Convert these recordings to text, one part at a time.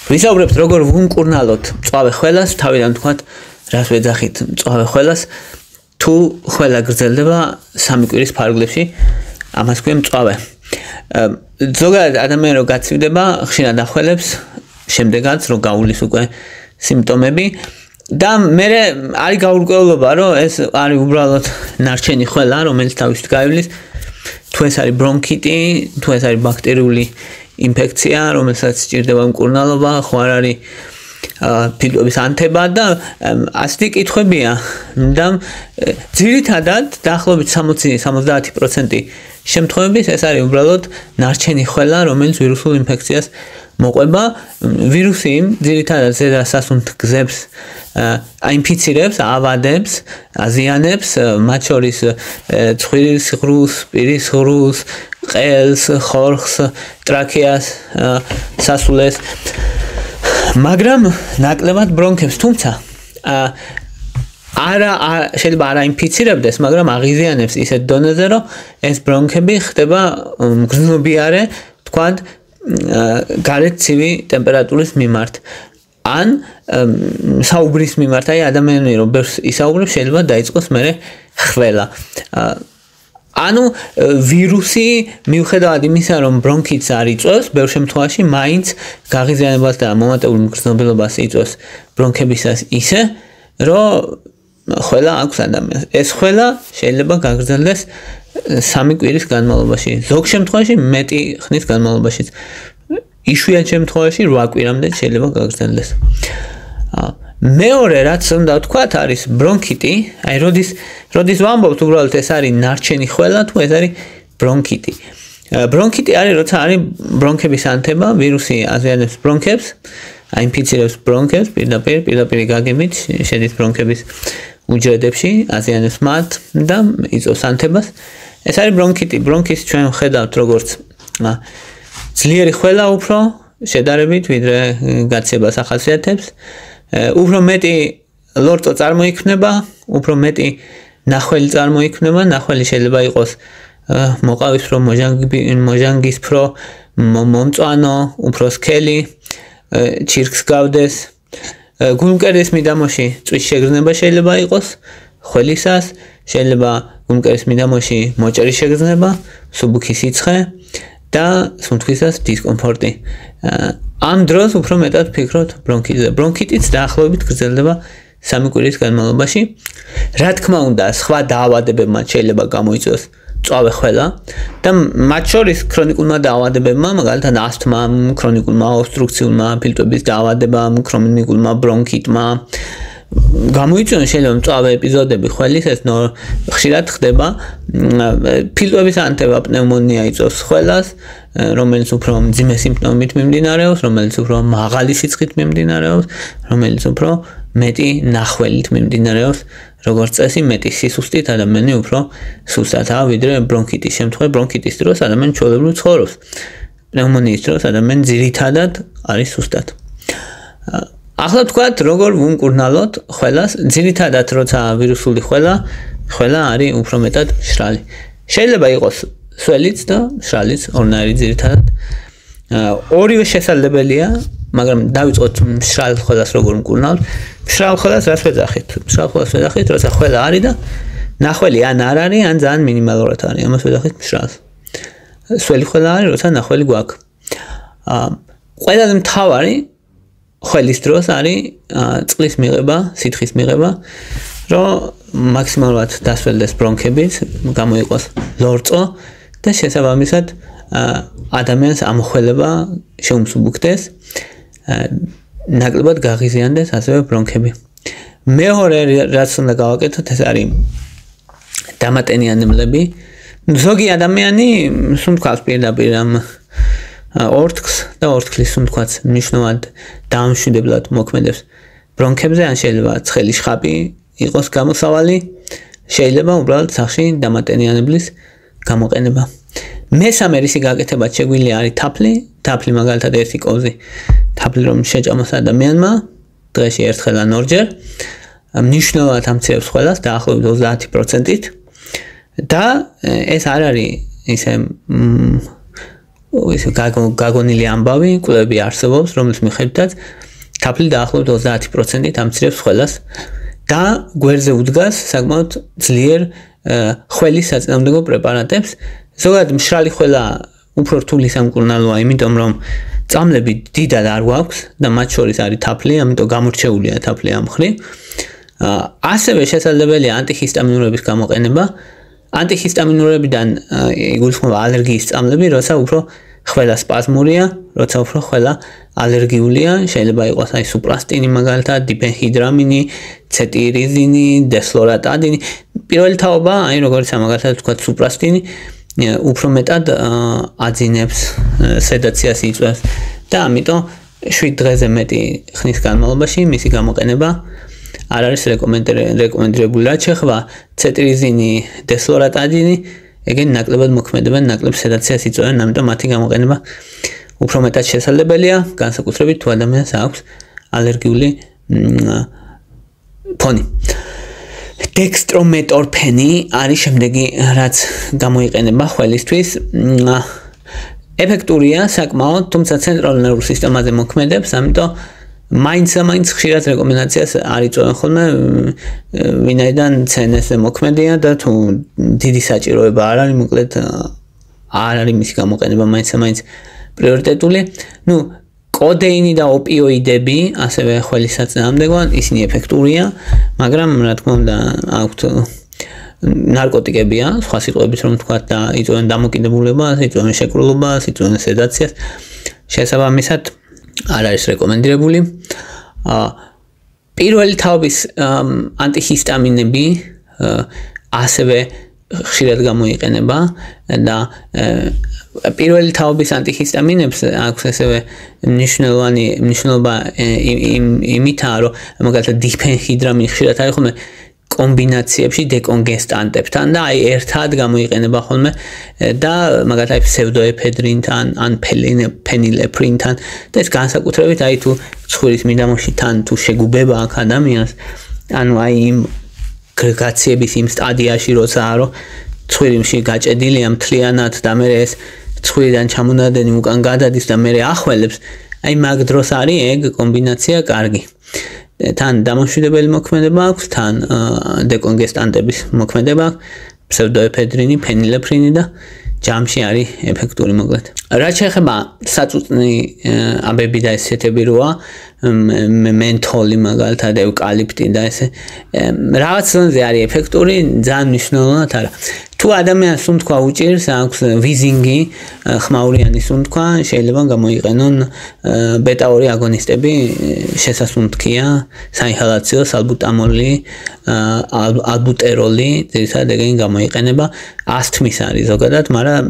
ვისაუბრებთ როგორ ვუმკურნალოთ მწვავე ხველას, თავიდან თქვათ, რას ვეძახით მწვავე ხველას, თუ ხველა გრძელდება 3 კვირის ფარგლებში, ამას ქვია მწვავე. ზოგადად ადამიანი რო გაცივდება, ხშირად ახველებს, შემდეგაც რო გაუვლის უკვე სიმპტომები და მე არის გაურკვევლობა, რომ ეს არის უბრალოდ ნარჩენი ხველა, რომელიც თავისით გაივლის, თუ ეს არის ბრონქიტი, თუ ეს არის ბაქტერიული ინფექცია, რომელსაც სჭირდება მკურნალობა, ხო არ არის ფილტვების ანთება და ასეთი კითხვებია და ძირითადად დაახლოებით 60-70% შემთხვევების ეს არის უბრალოდ ნარჩენი ხველა, რომელიც ვირუსულ ინფექციას მოყვება. ვირუსი ძირითადად ზედა სასუნთ გზებს აინფიცირებს, ავადებს, აზიანებს, მათ შორის ცხვირის ღრუს, პირის ღრუს, ყელს, ხორხს, ტრაქეას, სასულეს, მაგრამ ნაკლებად ბრონქებს, თუმცა შეიძლება არ აინფიცირებდეს, მაგრამ აღიზიანებს ისეთ დონეზე, რომ ეს ბრონქები ხდება მგრძნობიარე, თქვათ, გარეთ ცივი ტემპერატურის მიმართ. ან საუბრის მიმართ, აი ადამიანი რომ ბევრს ისაუბრებს, შეიძლება დაიწყოს მერე ხველა. ანუ ვირუსი მიუხედავად იმისა, რომ ბრონქიტს არ იწვევს, ბევრ შემთხვევაში მაინც გაღიზიანებას და მომატებულ მგრძნობელობას იწვევს ბრონქებისას ისე, რომ ხველა აქვს ადამიანს. ეს ხველა შეიძლება გაგრძელდეს 3 კვირის განმავლობაში, ზოგ შემთხვევაში მეტი ხნის განმავლობაში. იშვიათ შემთხვევაში 8 კვირამდე შეიძლება გაგრძელდეს. მეორე რაც უნდა ვთქვათ არის ბრონქიტი, აი როდის ვამბობთ უბრალოდ ეს არის ნარჩენი ხველა თუ ეს არის ბრონქიტი. ბრონქიტი არის როცა არის ბრონქების ანთება, ვირუსი აზიანებს ბრონქებს, აინფიცირებს ბრონქებს, პირდაპირ გაგებით შედის ბრონქების უჯრედებში, აზიანებს მათ და იწვევს ანთებას. ეს არის ბრონქიტი. ბრონქის ჩვენ ვხედავთ როგორც ძლიერი ხველა უფრო შედარებით, ვიდრე გაცებას ახასიათებს. უფრო მეტი ლორწო წარმოიქმნება, უფრო მეტი ნახველი წარმოიქმნება, ნახველი შეიძლება იყოს მოყავისფრო, მოჟანგისფრო, მომწვანო, უფრო სქელი, ჩირკს გავდეს. გულმკერდის მიდამოში წვის შეგრძნება შეიძლება იყოს, ხველისას, შეიძლება გულმკერდის მიდამოში მოჭერის შეგრძნება, მსუბუქი სიცხე და სუნთქვისას დისკომფორტი. ამ დროს უფრო მეტად ფიქრობთ ბრონქიტზე. ბრონქიტიც დაახლოებით გრძელდება 3 კვირის განმავლობაში. რა თქმა უნდა, სხვა დაავადებებმა შეიძლება გამოიწვიოს მწვავე ხველა და მათ შორის ქრონიკულმა დაავადებებმა, მაგალითად ასთმამ, ქრონიკულმა ობსტრუქციულმა ფილტვების დაავადებამ, ქრონიკულმა ბრონქიტმა გამოიწვიოს შეიძლება მწვავე ეპიზოდები ხველის, ეს ხშირად ხდება. ფილტვების ანთება, პნევმონია იწვევს ხველას, რომელიც უფრო მძიმე სიმპტომებით მიმდინარეობს, რომელიც უფრო მაღალი სიცხით მიმდინარეობს, რომელიც უფრო მეტი ნახველით მიმდინარეობს, როგორც წესი, მეტი სისუსტით ადამიანი უფრო სუსტადაა, ვიდრე ბრონქიტის შემთხვევაში. ბრონქიტის დროს ადამიანი ჩვეულებრივ ცხოვრობს. პნევმონიის დროს ადამიანი ძირითადად არის სუსტად. ახლა ვთქვათ, როგორ ვუმკურნალოთ ხველას, ძირითადად როცა ვირუსული ხველა არის უფრო მეტად მშრალი. შეიძლება იყოს სველიც და მშრალიც, ორნაირი ძირითადად. ორივე შესაძლებელია, მაგრამ დავიწყოთ მშრალ ხველას როგორ ვუმკურნალოთ. მშრალ ხველას რას ვეძახით? მშრალ ხველას ვეძახით, როცა ხველა არის და ნახველი ან არ არის, ან ძალიან მინიმალურად არის. ამას ვეძახით მშრალს. სველი ხველა არის, როცა ნახველი გვაქვს. ყველაზე მთავარი ხველის დროს არის წყლის მიღება, სითხის მიღება, რომ მაქსიმალურად დასველდეს ბრონქებით, გამოიყოს ლორწო და შესაბამისად ადამიანს ამხველება შეუმსუბუქდეს, ნაკლებად გაღიზიანდეს ასევე ბრონქები. მეორე რაც უნდა გავაკეთოთ, ეს არის დამატენიანებლები. ზოგი ადამიანი სუნთქავს პირდაპირ ამ ორთქლს და ორთქლის სუნთქვაც მნიშვნელოვნად დაამშვიდებლად მოქმედებს ბრონქებზე, ან შეიძლება ცხელი შხაპი იყოს გამოსავალი, შეიძლება უბრალოდ სახში დამატენიანებლის გამოყენება. მესამე რისი გაკეთებაც შეგვიძლია არის თაფლი მაგალითად ერთი კოვზი თაფლი რომ შეჭამოს ადამიანმა დღეში ერთხელ ან ორჯერ, მნიშვნელოვნად ამცირებს ხველას დაახლოებით 30%-ით და ეს არ არის ისე გაგონილი ამბავი, კვლევები არსებობს, რომლის მიხედვითაც თაფლი დაახლოებით 30% ამცირებს ხველას და გვერდზე უდგას საკმაოდ ძლიერ ხველის საწინააღმდეგო პრეპარატებს. ზოგადად მშრალი ხველა უფრო რთული სამკურნალოა, იმიტომ რომ წამლები დიდად არ გვაქვს და მათ შორის არის თაფლი, ამიტომ გამორჩეულია თაფლი ამ მხრივ. ასევე შესაძლებელია ანტიჰისტამინურების გამოყენება. ანტიჰისტამინურებიდან იგულისხმება ალერგიის წამლები, როცა უფრო ხველა სპაზმურია, როცა უფრო ხველა ალერგიულია, შეიძლება იყოს აი სუპრასტინი მაგალითად, დიფენჰიდრამინი, ცეტირიზინი, დესლორატადინი. პირველი თაობა, აი როგორც მაგალითად ვთქვათ, სუპრასტინი უფრო მეტად აძინებს, სედაციას იწვევს და ამიტომ 7 დღეზე მეტი ხნის განმავლობაში მისი გამოყენება არ არის რეკომენდირებული. რაც შეეხება ცეტირიზინი, დესლორატადინი, ეგენ ნაკლებად მოქმედებენ, ნაკლებ სედაციას იწვევენ, ამიტომ მათი გამოყენება უფრო მეტად შესაძლებელია, განსაკუთრებით თუ ადამიანს აქვს ალერგიული ფონი. დექსტრომეტორფენი არის შემდეგი, რაც გამოიყენება ხველისთვის. ეფექტურია საკმაოდ, თუმცა ცენტრალურ ნერვულ სისტემაზე მოქმედებს, ამიტომ მაინც ხშირად რეკომენდაციას არ იწვევენ ხოლმე, ვინაიდან CNS-ზე მოქმედია და თუ დიდი საჭიროება არ არის, მოკლედ არ არის მისი გამოყენება მაინც პრიორიტეტული. კოდეინი და ოპიოიდები, ასევე ხველის საწინააღმდეგოა, ისინი ეფექტურია, მაგრამ რა თქმა უნდა, აქვთ ნარკოტიკებია, სხვა სიტყვებით რომ ვთქვათ, და იწვევენ დამოკიდებულებას, იწვევენ შეკრულებას, იწვევენ სედაციას. შესაბამისად არ არის რეკომენდირებული. პირველი თაობის ანტიჰისტამინები ასევე ხშირად გამოიყენება და პირველი თაობის ანტიჰისტამინებს აქვს ასევე მნიშვნელობა იმითაა, რომ მაგალითად დიფენჰიდრამინი ხშირად არის ხოლმე კომბინაციებში დეკონგესტანტებთან და აი ერთად გამოიყენება ხოლმე და მაგალითად ფსევდოეფედრინთან ან ფენილეფრინთან და ეს განსაკუთრებით აი თუ ცხვირის მიდამოშიდან თუ შეგუბება აქ ადამიანს, ანუ აი იმ გრეგაციების იმ სტადიაში როცაა რომ ცხვირიმში გაჭედილია მთლიანად და მე ეს ცხვირიდან ჩამონადენი უკან გადადის და მე ახველებს, აი მაგ დროს არის ეგ კომბინაცია კარგი. თან დამამშვიდებელი მოქმედება აქვს, თან დეკონგესტანტების მოქმედება აქვს, ფსევდოეფედრინი, ფენილეფრინი და ჯამში არის ეფექტური მოკლედ. რაც შეეხება საწუწნი აბები და ესეთები როა, მენთოლი მაგალითად, ევკალიპტი და ესე რაღაც ზონზე არის ეფექტური, ძალიან მნიშვნელოვნად არა. თუ ადამიანს სუნთქვა უჭირს, აქვს ვიზინგი, ხმაურიანი სუნთქვა, შეიძლება გამოიყენონ ბეტა-2 აგონისტები, შესასუნთქია, საინჰალაციო სალბუტამოლი, ალბუტეროლი, ძირითადად ეგენი გამოიყენება, ასთმის არის ზოგადად, მაგრამ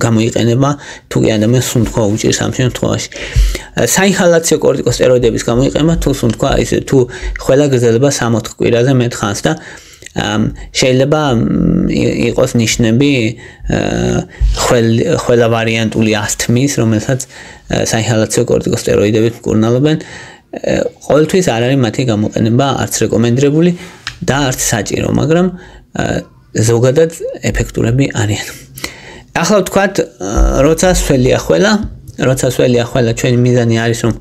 გამოიყენება თუ კი ადამიანს სუნთქვა უჭირს ამ შემთხვევაში. საინჰალაციო კორტიკოსტეროიდების გამოიყენება თუ სუნთქვა ისე თუ ხველა გრძელდება 60 კვირაზე მეტ ხანს და შეიძლება იყოს ნიშნები ხველა ვარიანტული ასთმის, რომელსაც საინჰალაციო კორტიკოსტეროიდებით მკურნალობენ. ყოველთვის არ არის მათი გამოყენება არც რეკომენდირებული და არც საჭირო, მაგრამ ზოგადად ეფექტურები არიან. ახლა ვთქვათ, როცა სველია ხველა, ჩვენი მიზანი არის რომ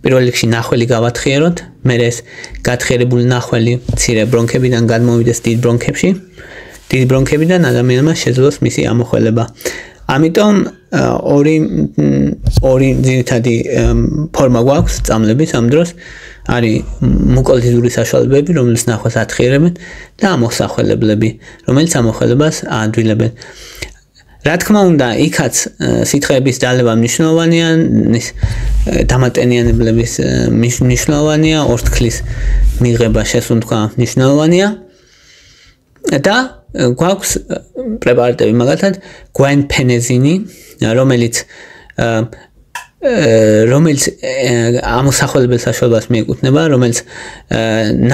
პირველ რიგში ნახველი გავათხიეროთ, მერე ეს გათხიერებული ნახველი მცირე ბრონქებიდან გადმოვიდეს დიდ ბრონქებში, დიდ ბრონქებიდან ადამიანმა შეძლოს მისი ამოხველება. ამიტომ ორი ძირითადი ფორმა გვაქვს წამლების ამ დროს, არის მუკოლიტური საშუალებები, რომელიც ნახვას ათხიერებენ და ამოსახველებლები, რომელიც ამოხელებას აადვილებენ. რა თქმა უნდა, იქაც სითხეების დალევა მნიშვნელოვანია, დამატენიანებლების მნიშვნელოვანია, ორთქლის მიღება შესუნთქვა მნიშვნელოვანია და გვაქვს პრეპარატები, მაგალითად, გვაინფენეზინი, რომელიც ამოსახველებელ საშუალებას მიეკუთვნება, რომელიც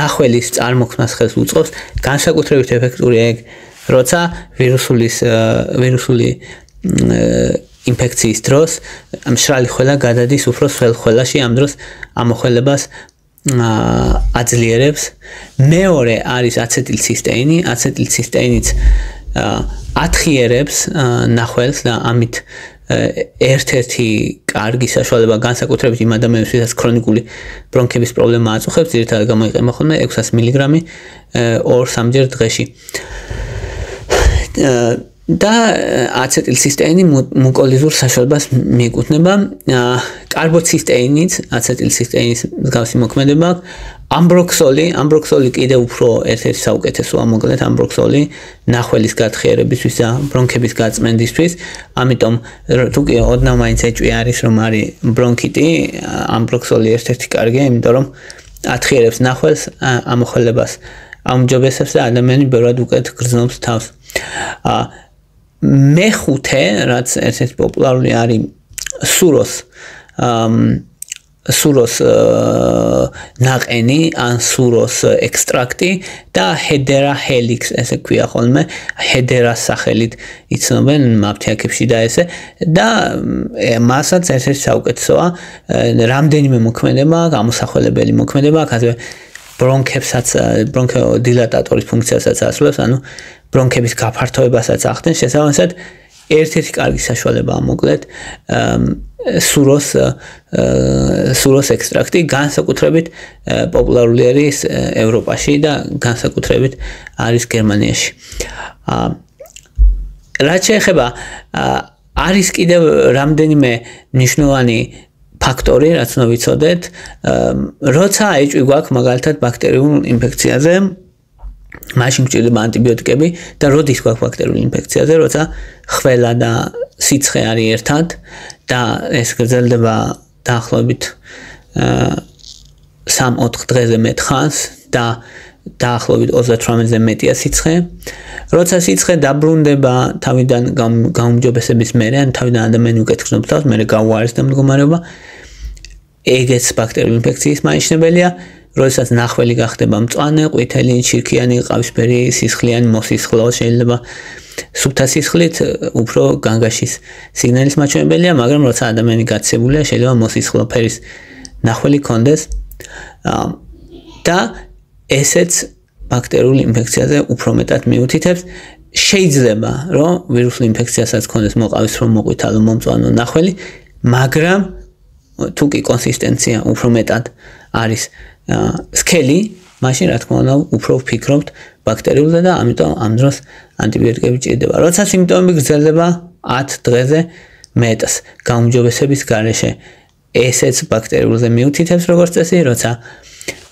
ნახველის წარმოქმნას ხელს უწყობს, განსაკუთრებით ეფექტურია ეგ როცა ვირუსული ინფექციის დროს მშრალი ხველა გადადის უფრო სველ ხველაში, ამ დროს ამოხელებას აძლიერებს. მეორე არის აცეტილცისტეინი, აცეტილცისტეინიც ათხიერებს ნახველს და ამით ერთ-ერთი კარგი საშუალება განსაკუთრებით იმ ადამიანებს, ვისაც ქრონიკული ბრონქების პრობლემა აწუხებს, ძირითადად გამოიყენება ხოლმე 600 მგ 2-3 ჯერ დღეში. და აცეტილცისტეინი მუკოლიზურ საშუალებას მიეკუთვნება. კარბოცისტეინიც, აცეტილცისტეინის მსგავსი მოქმედება აქვს. ამბროქსოლი კიდევ უფრო ერთ-ერთი საუკეთესოა, მოკლედ ამბროქსოლი ნახველის გათხიერებისთვის და ბრონქების გაწმენდისთვის. ამიტომ თუ კი ოდნავ მაინც ეჭვი არის, რომ არის ბრონქიტი, ამბროქსოლი ერთ-ერთი კარგია, იმიტომ რომ ათხიერებს ნახველს, ამოხელებას აუმჯობესებს და ადამიანი ბევრად უკეთ გრძნობს თავს. მეხუთე, რაც ერთ-ერთი პოპულარული არის სუროს ნაყენი ან სუროს ექსტრაქტი და ჰედერა ჰელიქს, ესე ქვია ხოლმე, ჰედერას სახელით იცნობენ აფთიაქებში და ესე და მასაც ერთ-ერთი საუკეთესოა, რამდენიმე მოქმედება, გამოსახველებელი მოქმედება, ასევე ბრონქოდილატატორის ფუნქციასაც ასრულებს, ანუ ბრონქების გაფართოებასაც ახდენს, შესაბამისად ერთ-ერთი კარგი საშუალებაა მოკლედ სუროს ექსტრაქტი, განსაკუთრებით პოპულარული არის ევროპაში და განსაკუთრებით არის გერმანიაში. რაც შეეხება არის კიდევ რამდენიმე მნიშვნელოვანი ფაქტორი, რაც უნდა ვიცოდეთ, როცა ეჭვი გვაქვს მაგალითად ბაქტერიულ ინფექციაზე, მაშინ გვჭირდება ანტიბიოტიკები და როდის გვაქვს ბაქტერიულ ინფექციაზე, როცა ხველა და სიცხე არის ერთად და ეს გრძელდება დაახლოებით 3-4 დღეზე მეტ ხანს და დაახლოებით 38-ზე მეტია სიცხე. როცა სიცხე დაბრუნდება თავიდან გაუმჯობესების მერე, ან თავიდან ადამიანი უკეთ გრძნობს თავს, მერე გაუარესდა მდგომარეობა, ეგეც ბაქტერიულ ინფექციის მანიშნებელია. როდესაც ნახველი გახდება მწვანე, ყვითელი, ჩირქიანი, ყავისფერი, სისხლიანი, მოსისხლო, შეიძლება სუფთა სისხლით უფრო განგაშის სიგნალის მაჩვენებელია, მაგრამ როცა ადამიანი გაცემულია, შეიძლება მოსისხლო ფერის ნახველი კონდეს და ესეც ბაქტერიულ ინფექციაზე უფრო მეტად მიუთითებს. შეიძლება, რომ ვირუსულ ინფექციასაც კონდეს მოყავისფრო, მოყვითალო, მომწვანო ნახველი, მაგრამ თუ კი კონსისტენცია უფრო მეტად არის სქელი, მაშინ რა თქმა უნდა უფრო ვფიქრობთ ბაქტერიულზე და ამიტომ ამ დროს ანტიბიოტიკები ჭირდება. როცა სიმპტომები გრძელდება 10 დღეზე მეტს გაუმჯობესების გარეშე, ესეც ბაქტერიულზე მიუთითებს როგორც წესი, როცა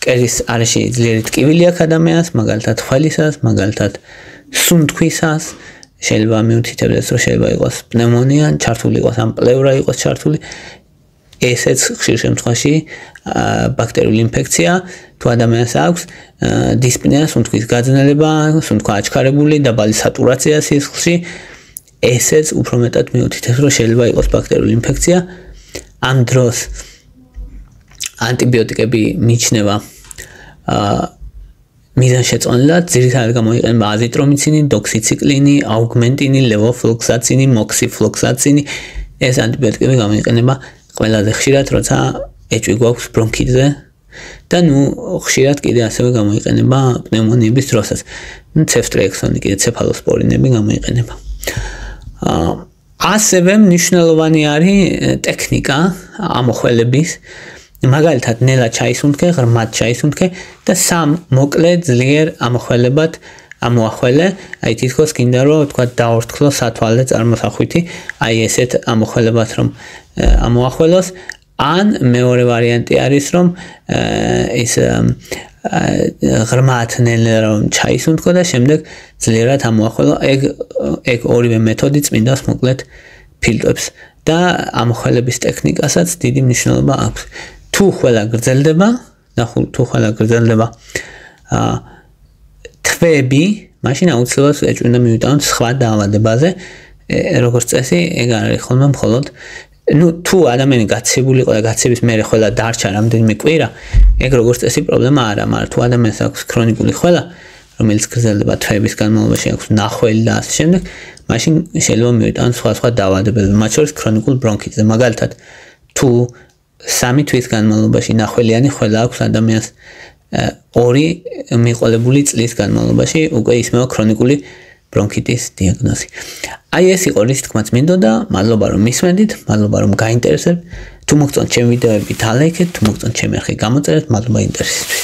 კერის არეში ძლიერი ტკივილი აქვს ადამიანს, მაგალითად ხველისას, მაგალითად სუნთქვისას, შეიძლება მიუთითებდეს, რომ შეიძლება იყოს პნევმონია, ჩართული იყოს ან პლევრა იყოს ჩართული. ესეც ხშირ შემთხვევაში ბაქტერიული ინფექცია, თუ ადამიანს აქვს დისპნეა, სუნთქვის გაძნელება, სუნთქვა აჩქარებული, დაბალი სატურაცია სისხლში, ესეც უფრო მეტად მიუთითებს, რომ შეიძლება იყოს ბაქტერიული ინფექცია. ამ დროს ანტიბიოტიკები მიჩნევა მიზანშეწონილად, ძირითადად გამოიყენება აზიტრომიცინი, დოქსიციკლინი, აუგმენტინი, ლევოფლოქსაცინი, მოქსიფლოქსაცინი. ეს ანტიბიოტიკები გამოიყენება ყველაზე ხშირად, როცა ეჭვი გვაქვს ბრონქიტზე და ხშირად კიდე ასევე გამოიყენება პნევმონიების დროსაც. ცეფტრიექსონი, კიდე ცეფალოსპორინები გამოიყენება. ასევე მნიშვნელოვანი არის ტექნიკა ამოხველების, მაგალითად ნელა ჩაისუნთქე, ღრმად ჩაისუნთქე და სამ მოკლე ძლიერ ამოხველებად ამოახველე, აი თითქოს გინდა რომ თქვა დაორთქლო სათვალე წარმოსახვითი, აი ესეთ ამოხველებად რომ ამოახველოს, ან მეორე ვარიანტი არის რომ ის ღრმად ნელა რომ ჩაისუნთქო და შემდეგ ძლიერად ამოახველო, ეგ ორივე მეთოდი წმინდას მოკლედ ფილტვებს და ამოხველების ტექნიკასაც დიდი მნიშვნელობა აქვს. თუ ყველა გრძელდება, თვეები, მაშინ აუცილებლად ეჭვი უნდა მივიტანოთ სხვა დაავადებაზე, როგორც წესი, ეგ არ არის ხოლმე მხოლოდ თუ ადამიანი გაცებული იყო და გაცების მერე ხველა დარჩა რამდენიმე კვირა, ეგ როგორც წესი პრობლემა არა, მაგრამ თუ ადამიანს აქვს ქრონიკული ხველა, რომელიც გრძელდება თვეების განმავლობაში, აქვს ნახველი და ასე შემდეგ, მაშინ შეიძლება მივიტანოთ სხვა დაავადებები, მათ შორის ქრონიკულ ბრონქიტზე. მაგალითად, თუ 3 თვის განმავლობაში ნახველიანი ხველა აქვს ადამიანს 2 მიყოლებული წლის განმავლობაში, უკვე ისმევა ქრონიკული ბრონქიტის დიაგნოზი. აი ეს იყო რის თქმაც მინდოდა, მადლობა რომ მისმენდით, მადლობა რომ გაინტერესებთ. თუ მოგწონთ ჩემი ვიდეოები, დალაიქეთ, თუ მოგწონთ ჩემი არხი, გამოწერეთ, მადლობა ინტერესისთვის.